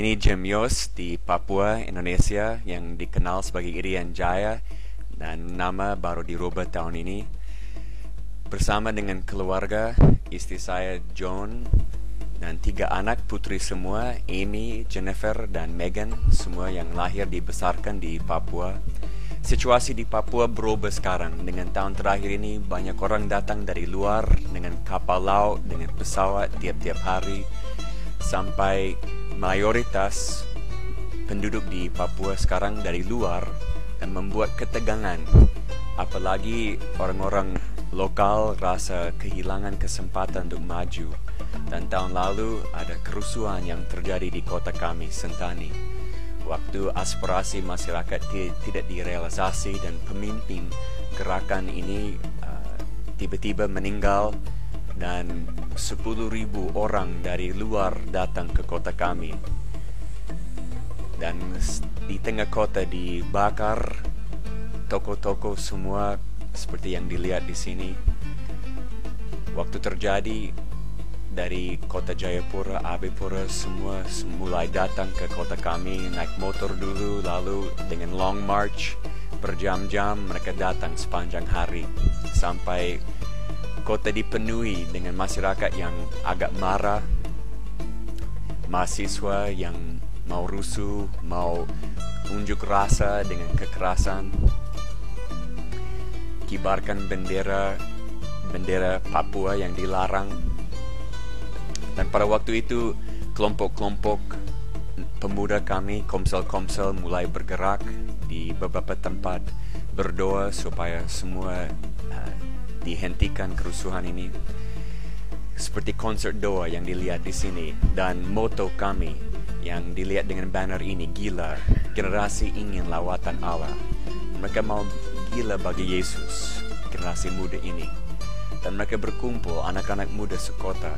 Ini Jim Yos di Papua, Indonesia, yang dikenal sebagai Irian Jaya, dan nama baru dirubah tahun ini. Bersama dengan keluarga, istri saya John, dan 3 anak putri semua, Amy, Jennifer, dan Megan, semua yang lahir dibesarkan di Papua. Situasi di Papua berubah sekarang. Dengan tahun terakhir ini, banyak orang datang dari luar dengan kapal laut, dengan pesawat tiap-tiap hari, sampai mayoritas penduduk di Papua sekarang dari luar, dan membuat ketegangan. Apalagi orang-orang lokal rasa kehilangan kesempatan untuk maju. Dan tahun lalu ada kerusuhan yang terjadi di kota kami, Sentani, waktu aspirasi masyarakat tidak direalisasi dan pemimpin gerakan ini tiba-tiba meninggal, dan 10.000 orang dari luar datang ke kota kami. Dan di tengah kota dibakar, toko-toko semua seperti yang dilihat di sini. Waktu terjadi, dari kota Jayapura, Abipura, semua mulai datang ke kota kami, naik motor dulu, lalu dengan long march berjam-jam mereka datang sepanjang hari, sampai kota dipenuhi dengan masyarakat yang agak marah, mahasiswa yang mau rusuh, mau unjuk rasa dengan kekerasan, kibarkan bendera Papua yang dilarang. Dan pada waktu itu kelompok-kelompok pemuda kami, komsel-komsel, mulai bergerak di beberapa tempat, berdoa supaya semua dihentikan kerusuhan ini, seperti konser doa yang dilihat di sini. Dan moto kami yang dilihat dengan banner ini, gila, generasi ingin lawatan Allah. Mereka mau gila bagi Yesus, generasi muda ini. Dan mereka berkumpul, anak-anak muda sekota.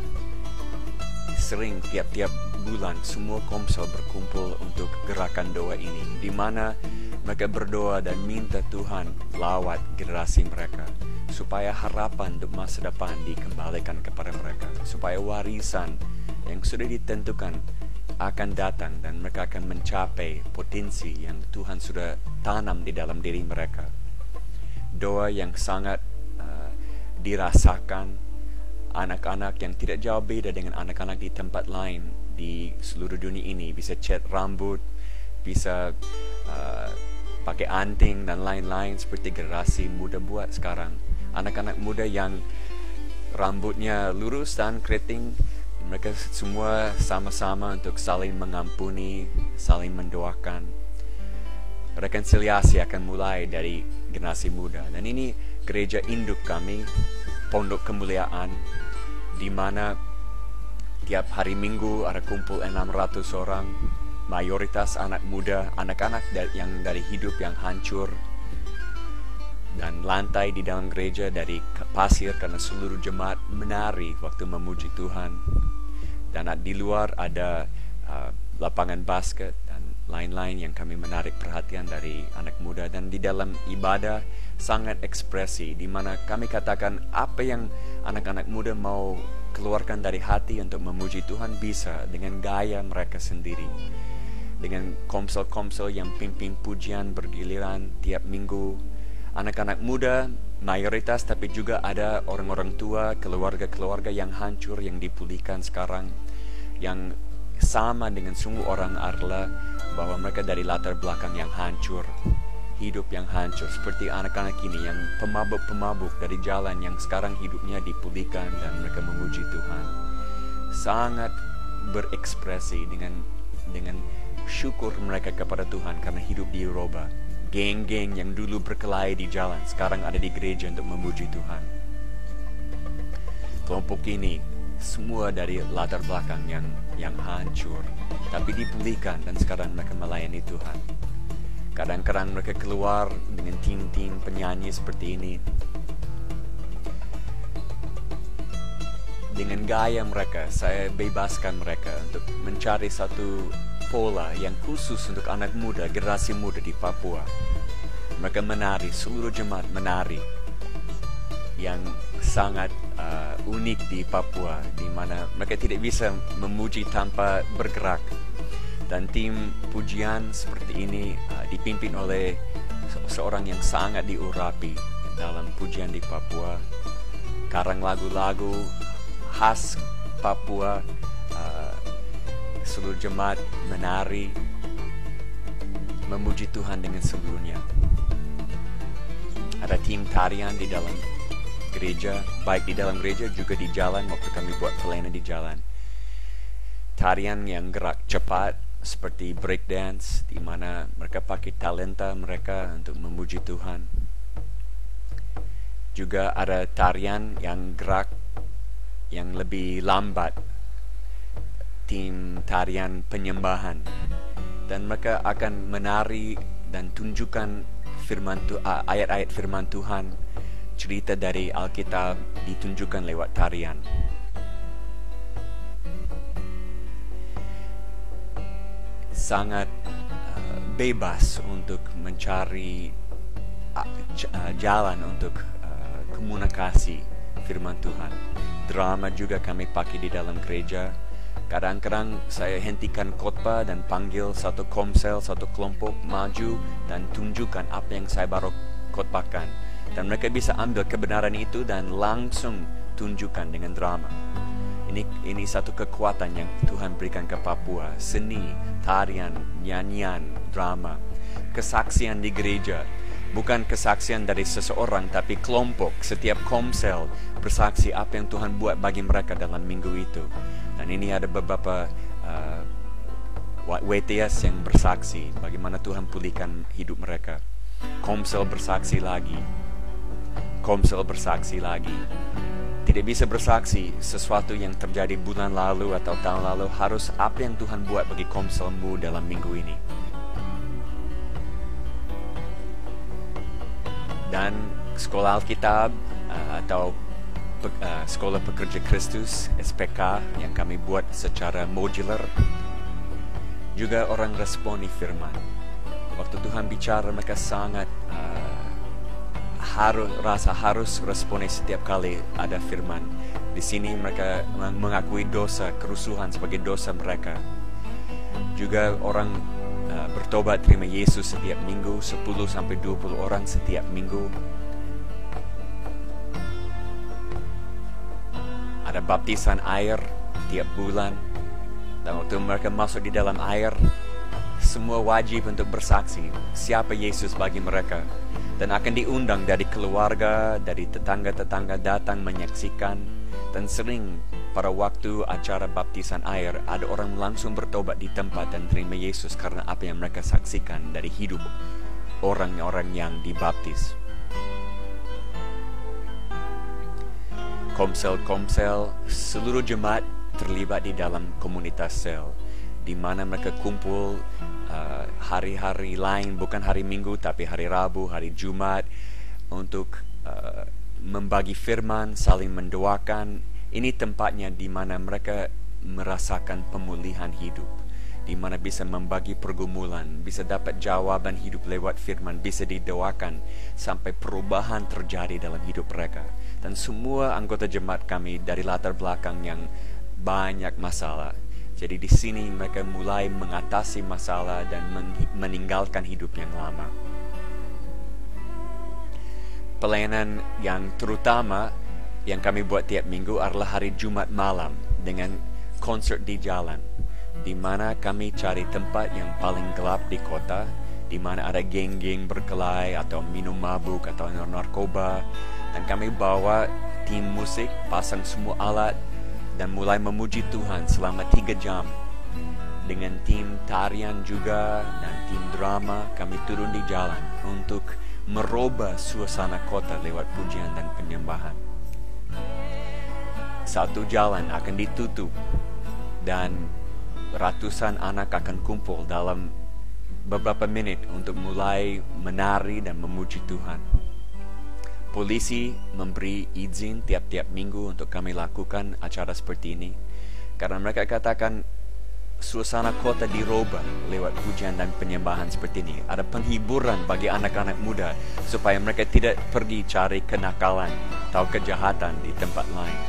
Sering tiap-tiap bulan semua komsel berkumpul untuk gerakan doa ini, di mana mereka berdoa dan minta Tuhan lawat generasi mereka, supaya harapan untuk masa depan dikembalikan kepada mereka, supaya warisan yang sudah ditentukan akan datang dan mereka akan mencapai potensi yang Tuhan sudah tanam di dalam diri mereka. Doa yang sangat dirasakan anak-anak yang tidak jauh beda dengan anak-anak di tempat lain di seluruh dunia ini. Bisa cat rambut, bisa pakai anting dan lain-lain seperti generasi muda buat sekarang. Anak-anak muda yang rambutnya lurus dan keriting, mereka semua sama-sama untuk saling mengampuni, saling mendoakan. Rekonsiliasi akan mulai dari generasi muda. Dan ini gereja induk kami, Pondok Kemuliaan, di mana tiap hari Minggu ada kumpul 600 orang, mayoritas anak muda, anak-anak yang dari hidup yang hancur. Dan lantai di dalam gereja dari pasir karena seluruh jemaat menari waktu memuji Tuhan. Dan di luar ada lapangan basket dan lain-lain yang kami menarik perhatian dari anak muda. Dan di dalam ibadah sangat ekspresi, di mana kami katakan apa yang anak-anak muda mau keluarkan dari hati untuk memuji Tuhan bisa dengan gaya mereka sendiri. Dengan komsel-komsel yang pimpin pujian bergiliran tiap minggu. Anak-anak muda mayoritas, tapi juga ada orang-orang tua, keluarga-keluarga yang hancur, yang dipulihkan sekarang, yang sama dengan semua orang adalah bahwa mereka dari latar belakang yang hancur, hidup yang hancur, seperti anak-anak ini yang pemabuk-pemabuk dari jalan, yang sekarang hidupnya dipulihkan dan mereka memuji Tuhan. Sangat berekspresi dengan syukur mereka kepada Tuhan karena hidup dirubah. Geng-geng yang dulu berkelahi di jalan sekarang ada di gereja untuk memuji Tuhan. Kelompok ini semua dari latar belakang yang hancur, tapi dipulihkan dan sekarang mereka melayani Tuhan. Kadang-kadang mereka keluar dengan tim-tim penyanyi seperti ini. Dengan gaya mereka, saya bebaskan mereka untuk mencari satu pola yang khusus untuk anak muda, generasi muda di Papua. Mereka menari, seluruh jemaat menari, yang sangat unik di Papua, di mana mereka tidak bisa memuji tanpa bergerak. Dan tim pujian seperti ini dipimpin oleh seorang yang sangat diurapi dalam pujian di Papua. Karang lagu-lagu khas Papua, seluruh jemaat menari, memuji Tuhan dengan seluruhnya. Ada tim tarian di dalam gereja, baik di dalam gereja juga di jalan waktu kami buat pelayanan di jalan. Tarian yang gerak cepat seperti breakdance, di mana mereka pakai talenta mereka untuk memuji Tuhan. Juga ada tarian yang gerak yang lebih lambat, tim tarian penyembahan, dan mereka akan menari dan tunjukkan ayat-ayat firman Tuhan, cerita dari Alkitab ditunjukkan lewat tarian. Sangat bebas untuk mencari jalan untuk komunikasi firman Tuhan. Drama juga kami pakai di dalam gereja. Kadang-kadang saya hentikan khotbah dan panggil satu komsel, satu kelompok maju dan tunjukkan apa yang saya baru khotbahkan. Dan mereka bisa ambil kebenaran itu dan langsung tunjukkan dengan drama. Ini satu kekuatan yang Tuhan berikan ke Papua. Seni, tarian, nyanyian, drama. Kesaksian di gereja. Bukan kesaksian dari seseorang, tapi kelompok, setiap komsel bersaksi apa yang Tuhan buat bagi mereka dalam minggu itu. Dan ini ada beberapa WTS yang bersaksi bagaimana Tuhan pulihkan hidup mereka. Komsel bersaksi lagi. Komsel bersaksi lagi. Tidak bisa bersaksi sesuatu yang terjadi bulan lalu atau tahun lalu, harus apa yang Tuhan buat bagi komselmu dalam minggu ini. Dan sekolah Alkitab atau sekolah pekerja Kristus SPK yang kami buat secara modular, juga orang responi firman. Waktu Tuhan bicara mereka sangat harus responi setiap kali ada firman. Di sini mereka mengakui dosa, kerusuhan sebagai dosa mereka. Juga orang bertobat terima Yesus setiap minggu, 10-20 orang setiap minggu. Ada baptisan air tiap bulan. Dan waktu mereka masuk di dalam air, semua wajib untuk bersaksi siapa Yesus bagi mereka. Dan akan diundang dari keluarga, dari tetangga-tetangga datang menyaksikan. Dan sering pada waktu acara baptisan air, ada orang langsung bertobat di tempat dan terima Yesus karena apa yang mereka saksikan dari hidup orang-orang yang dibaptis. Komsel-komsel, seluruh jemaat terlibat di dalam komunitas sel, di mana mereka kumpul hari-hari lain, bukan hari Minggu tapi hari Rabu, hari Jumat, untuk membagi firman, saling mendoakan. Ini tempatnya di mana mereka merasakan pemulihan hidup, di mana bisa membagi pergumulan, bisa dapat jawaban hidup lewat firman, bisa didoakan sampai perubahan terjadi dalam hidup mereka. Dan semua anggota jemaat kami dari latar belakang yang banyak masalah. Jadi di sini mereka mulai mengatasi masalah dan meninggalkan hidup yang lama. Pelayanan yang terutama yang kami buat tiap minggu adalah hari Jumat malam dengan konsert di jalan, di mana kami cari tempat yang paling gelap di kota, di mana ada geng-geng berkelahi atau minum mabuk atau narkoba, dan kami bawa tim musik, pasang semua alat dan mulai memuji Tuhan selama 3 jam. Dengan tim tarian juga dan tim drama, kami turun di jalan untuk merubah suasana kota lewat pujian dan penyembahan. Satu jalan akan ditutup dan ratusan anak akan kumpul dalam beberapa menit untuk mulai menari dan memuji Tuhan. Polisi memberi izin tiap-tiap minggu untuk kami lakukan acara seperti ini, karena mereka katakan suasana kota dirubah lewat pujian dan penyembahan seperti ini. Ada penghiburan bagi anak-anak muda supaya mereka tidak pergi cari kenakalan atau kejahatan di tempat lain.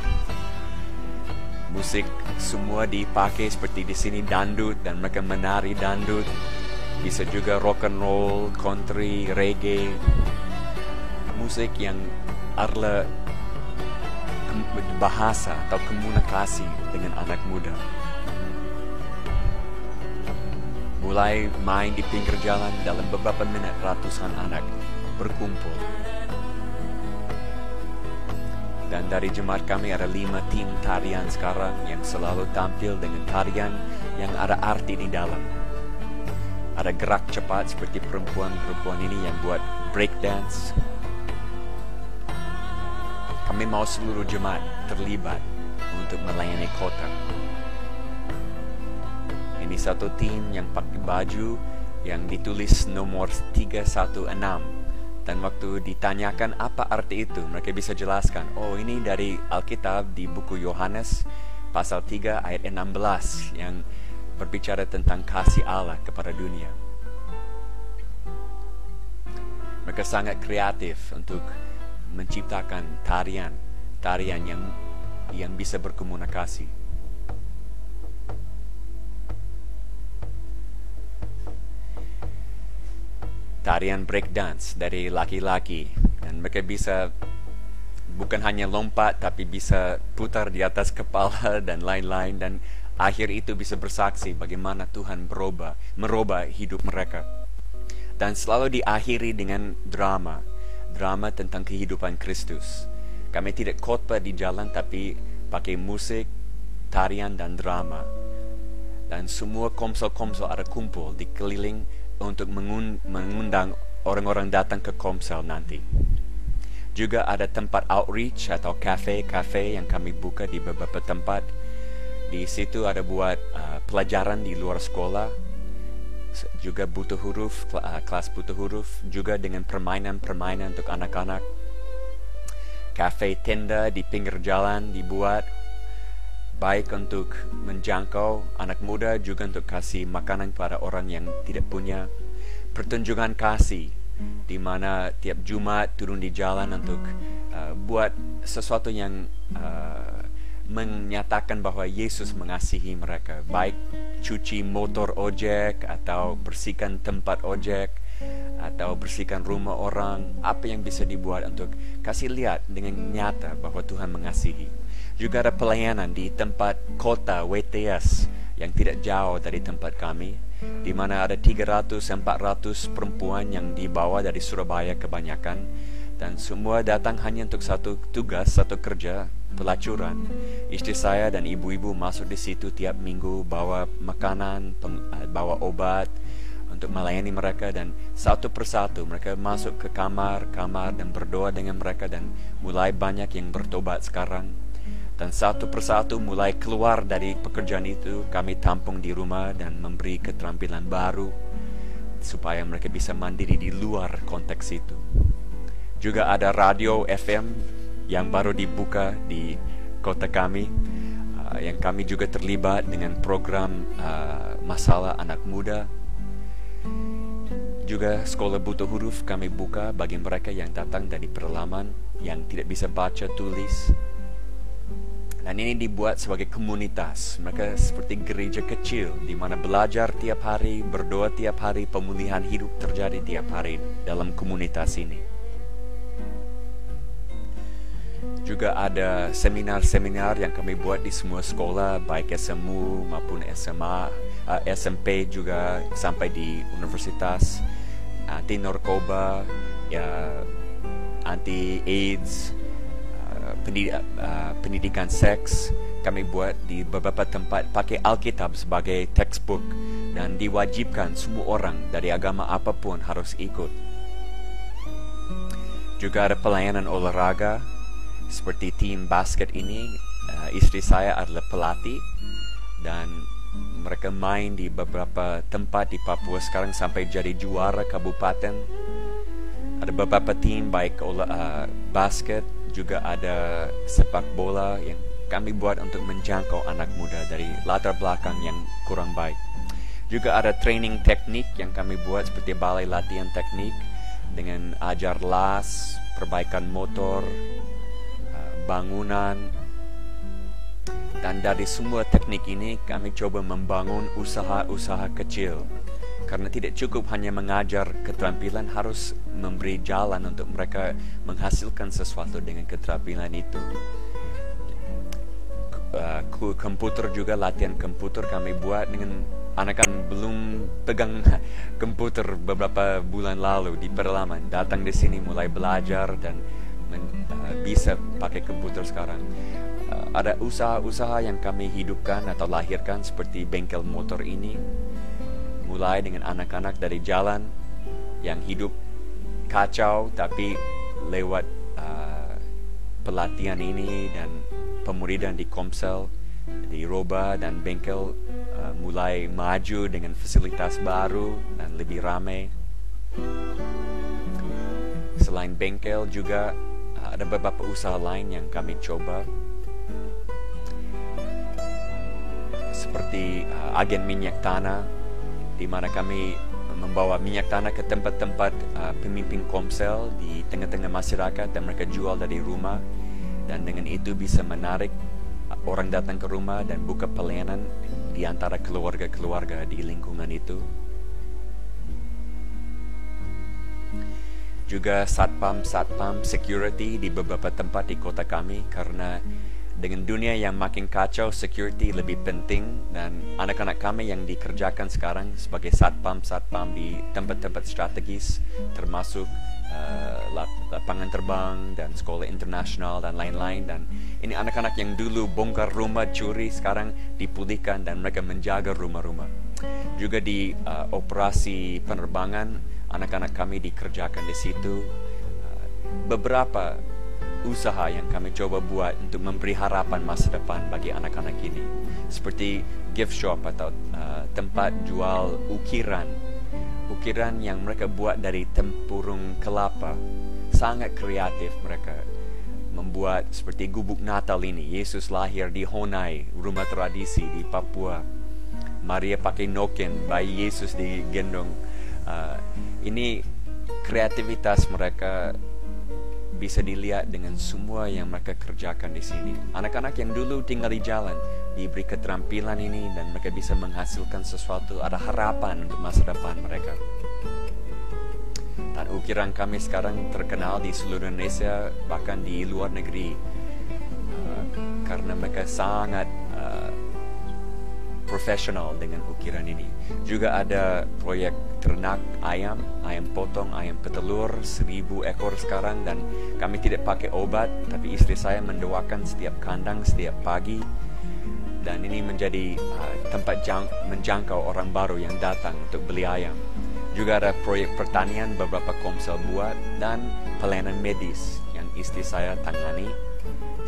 Musik semua dipakai seperti di sini dangdut, dan mereka menari dangdut. Bisa juga rock and roll, country, reggae. Musik yang adalah bahasa atau komunikasi dengan anak muda. Mulai main di pinggir jalan, dalam beberapa menit ratusan anak berkumpul. Dan dari jemaat kami ada 5 tim tarian sekarang yang selalu tampil dengan tarian yang ada arti di dalam. Ada gerak cepat seperti perempuan-perempuan ini yang buat break dance. Kami mau seluruh jemaat terlibat untuk melayani kota. Ini satu tim yang pakai baju yang ditulis nomor 316. Dan waktu ditanyakan apa arti itu, mereka bisa jelaskan, oh ini dari Alkitab di buku Yohanes pasal 3 ayat 16 yang berbicara tentang kasih Allah kepada dunia. Mereka sangat kreatif untuk menciptakan tarian yang bisa berkomunikasi. Tarian breakdance dari laki-laki, dan mereka bisa bukan hanya lompat tapi bisa putar di atas kepala dan lain-lain, dan akhir itu bisa bersaksi bagaimana Tuhan merubah hidup mereka. Dan selalu diakhiri dengan drama tentang kehidupan Kristus. Kami tidak khotbah di jalan tapi pakai musik, tarian dan drama. Dan semua komsel-komsel ada kumpul di keliling untuk mengundang orang-orang datang ke komsel nanti. Juga ada tempat outreach atau cafe yang kami buka di beberapa tempat. Di situ ada buat pelajaran di luar sekolah. Juga butuh huruf, kelas butuh huruf, juga dengan permainan-permainan untuk anak-anak. Cafe tenda di pinggir jalan dibuat baik untuk menjangkau anak muda, juga untuk kasih makanan kepada orang yang tidak punya. Pertunjukan kasih di mana tiap Jumat turun di jalan untuk buat sesuatu yang menyatakan bahwa Yesus mengasihi mereka, baik cuci motor ojek atau bersihkan tempat ojek atau bersihkan rumah orang. Apa yang bisa dibuat untuk kasih lihat dengan nyata bahwa Tuhan mengasihi. Juga ada pelayanan di tempat kota WTS yang tidak jauh dari tempat kami, di mana ada 300-400 perempuan yang dibawa dari Surabaya kebanyakan, dan semua datang hanya untuk satu tugas, satu kerja, pelacuran. Istri saya dan ibu-ibu masuk di situ tiap minggu, bawa makanan, bawa obat untuk melayani mereka, dan satu persatu mereka masuk ke kamar dan berdoa dengan mereka, dan mulai banyak yang bertobat sekarang. Dan satu persatu mulai keluar dari pekerjaan itu, kami tampung di rumah dan memberi keterampilan baru supaya mereka bisa mandiri di luar konteks itu. Juga ada radio FM yang baru dibuka di kota kami, yang kami juga terlibat dengan program masalah anak muda. Juga sekolah butuh huruf kami buka bagi mereka yang datang dari pedalaman yang tidak bisa baca tulis. Dan ini dibuat sebagai komunitas. Mereka seperti gereja kecil di mana belajar tiap hari, berdoa tiap hari, pemulihan hidup terjadi tiap hari dalam komunitas ini. Juga ada seminar-seminar yang kami buat di semua sekolah, baik SMU maupun SMA, SMP juga sampai di universitas, anti narkoba, ya, anti AIDS, pendidikan seks. Kami buat di beberapa tempat pakai Alkitab sebagai textbook, dan diwajibkan semua orang dari agama apapun harus ikut. Juga ada pelayanan olahraga seperti tim basket ini. Istri saya adalah pelatih dan mereka main di beberapa tempat di Papua sekarang sampai jadi juara kabupaten. Ada beberapa tim baik basket, juga ada sepak bola yang kami buat untuk menjangkau anak muda dari latar belakang yang kurang baik. Juga ada training teknik yang kami buat seperti balai latihan teknik dengan ajar las, perbaikan motor, bangunan, Dan dari semua teknik ini kami coba membangun usaha-usaha kecil. Karena tidak cukup hanya mengajar keterampilan, harus memberi jalan untuk mereka menghasilkan sesuatu dengan keterampilan itu. Komputer juga, latihan komputer kami buat dengan anak-anak belum pegang komputer beberapa bulan lalu di pedalaman. Datang di sini mulai belajar dan bisa pakai komputer sekarang. Ada usaha-usaha yang kami hidupkan atau lahirkan seperti bengkel motor ini. Mulai dengan anak-anak dari jalan yang hidup kacau, tapi lewat pelatihan ini dan pemuridan di Komsel, di Roba dan bengkel mulai maju dengan fasilitas baru dan lebih ramai. Selain bengkel juga ada beberapa usaha lain yang kami coba, seperti agen minyak tanah, di mana kami membawa minyak tanah ke tempat-tempat pemimpin Komsel di tengah-tengah masyarakat dan mereka jual dari rumah, dan dengan itu bisa menarik orang datang ke rumah dan buka pelayanan di antara keluarga-keluarga di lingkungan itu. Juga satpam security di beberapa tempat di kota kami, karena dengan dunia yang makin kacau, security lebih penting, dan anak-anak kami yang dikerjakan sekarang sebagai satpam di tempat-tempat strategis, termasuk lapangan terbang dan sekolah internasional dan lain-lain. Dan ini anak-anak yang dulu bongkar rumah curi, sekarang dipulihkan dan mereka menjaga rumah-rumah. Juga di operasi penerbangan, anak-anak kami dikerjakan di situ. Beberapa usaha yang kami coba buat untuk memberi harapan masa depan bagi anak-anak ini, seperti gift shop atau tempat jual ukiran yang mereka buat dari tempurung kelapa. Sangat kreatif mereka membuat, seperti gubuk Natal ini, Yesus lahir di Honai, rumah tradisi di Papua. Maria pakai noken, bayi Yesus digendong. Ini kreativitas mereka bisa dilihat dengan semua yang mereka kerjakan di sini. Anak-anak yang dulu tinggal di jalan diberi keterampilan ini dan mereka bisa menghasilkan sesuatu. Ada harapan untuk masa depan mereka. Dan ukiran kami sekarang terkenal di seluruh Indonesia, bahkan di luar negeri, karena mereka sangat profesional dengan ukiran ini. Juga ada proyek ternak ayam potong, ayam petelur 1,000 ekor sekarang, dan kami tidak pakai obat, tapi istri saya mendoakan setiap kandang setiap pagi, dan ini menjadi tempat menjangkau orang baru yang datang untuk beli ayam. Juga ada proyek pertanian beberapa Komsel buat, dan pelayanan medis yang istri saya tangani.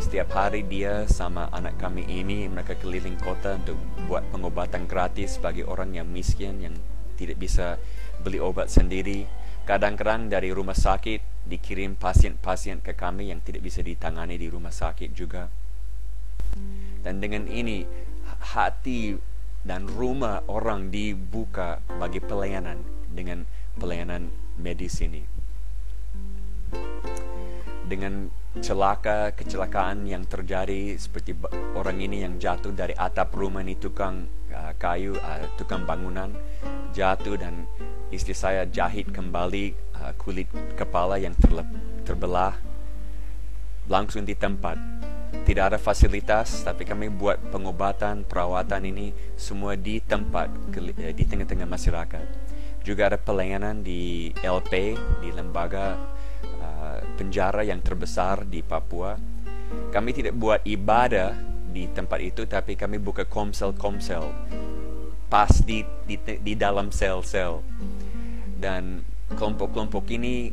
Setiap hari dia sama anak kami ini, mereka keliling kota untuk buat pengobatan gratis bagi orang yang miskin, yang tidak bisa beli obat sendiri. Kadang-kadang dari rumah sakit dikirim pasien-pasien ke kami yang tidak bisa ditangani di rumah sakit juga. Dan dengan ini hati dan rumah orang dibuka bagi pelayanan dengan pelayanan medis ini. Dengan kecelakaan yang terjadi, seperti orang ini yang jatuh dari atap rumah ini, tukang kayu, tukang bangunan jatuh, dan istri saya jahit kembali kulit kepala yang terbelah langsung di tempat. Tidak ada fasilitas, tapi kami buat pengobatan, perawatan ini semua di tempat, di tengah-tengah masyarakat. Juga ada pelayanan di LP, di lembaga penjara yang terbesar di Papua. Kami tidak buat ibadah di tempat itu, tapi kami buka komsel pas di dalam sel-sel, dan kelompok-kelompok ini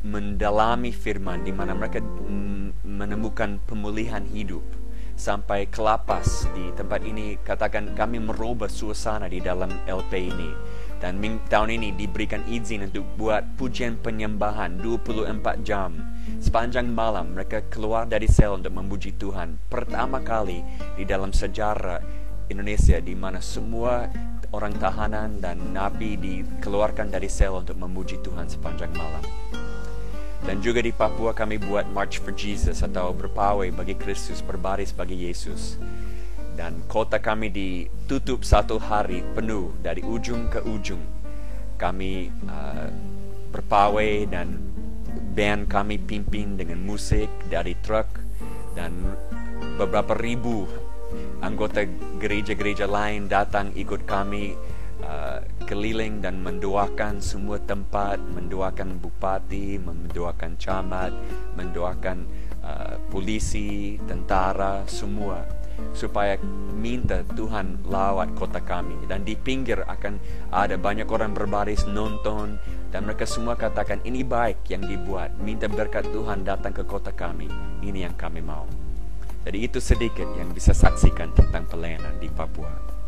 mendalami firman, di mana mereka menemukan pemulihan hidup sampai ke lapas. Di tempat ini, katakan kami merubah suasana di dalam LP ini. Dan tahun ini diberikan izin untuk buat pujian penyembahan 24 jam. Sepanjang malam mereka keluar dari sel untuk memuji Tuhan. Pertama kali di dalam sejarah Indonesia di mana semua orang tahanan dan napi dikeluarkan dari sel untuk memuji Tuhan sepanjang malam. Dan juga di Papua kami buat March for Jesus, atau berpawai bagi Kristus, berbaris bagi Yesus. dan kota kami ditutup 1 hari penuh dari ujung ke ujung. Kami berpawai dan band kami pimpin dengan musik dari truk, dan beberapa ribu anggota gereja-gereja lain datang ikut kami keliling dan mendoakan semua tempat, mendoakan bupati, mendoakan camat, mendoakan polisi, tentara, semua, supaya minta Tuhan lawat kota kami. Dan di pinggir akan ada banyak orang berbaris nonton, dan mereka semua katakan, ini baik yang dibuat, minta berkat Tuhan datang ke kota kami, ini yang kami mau. Jadi itu sedikit yang bisa saksikan tentang pelayanan di Papua.